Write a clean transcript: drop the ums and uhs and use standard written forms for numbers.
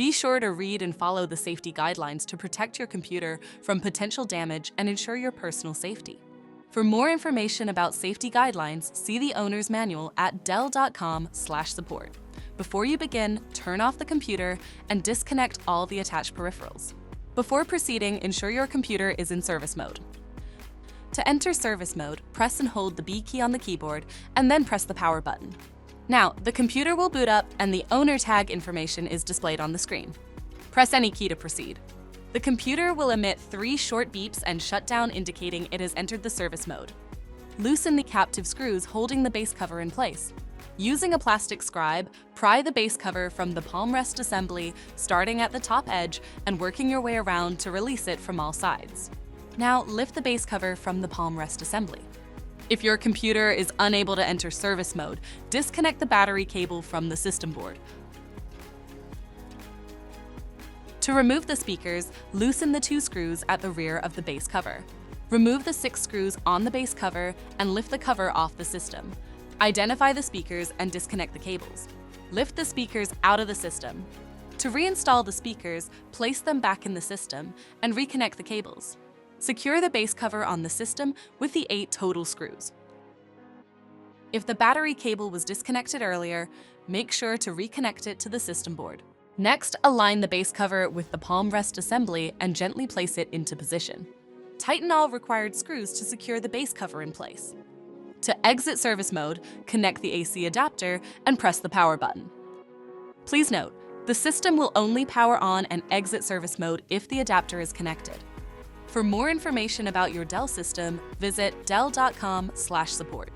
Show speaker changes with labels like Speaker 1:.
Speaker 1: Be sure to read and follow the safety guidelines to protect your computer from potential damage and ensure your personal safety. For more information about safety guidelines, see the owner's manual at dell.com/support. Before you begin, turn off the computer and disconnect all the attached peripherals. Before proceeding, ensure your computer is in service mode. To enter service mode, press and hold the B key on the keyboard and then press the power button. Now, the computer will boot up and the owner tag information is displayed on the screen. Press any key to proceed. The computer will emit 3 short beeps and shut down, indicating it has entered the service mode. Loosen the captive screws holding the base cover in place. Using a plastic scribe, pry the base cover from the palm rest assembly, starting at the top edge and working your way around to release it from all sides. Now, lift the base cover from the palm rest assembly. If your computer is unable to enter service mode, disconnect the battery cable from the system board. To remove the speakers, loosen the 2 screws at the rear of the base cover. Remove the 6 screws on the base cover and lift the cover off the system. Identify the speakers and disconnect the cables. Lift the speakers out of the system. To reinstall the speakers, place them back in the system and reconnect the cables. Secure the base cover on the system with the 8 total screws. If the battery cable was disconnected earlier, make sure to reconnect it to the system board. Next, align the base cover with the palm rest assembly and gently place it into position. Tighten all required screws to secure the base cover in place. To exit service mode, connect the AC adapter and press the power button. Please note, the system will only power on and exit service mode if the adapter is connected. For more information about your Dell system, visit dell.com/support.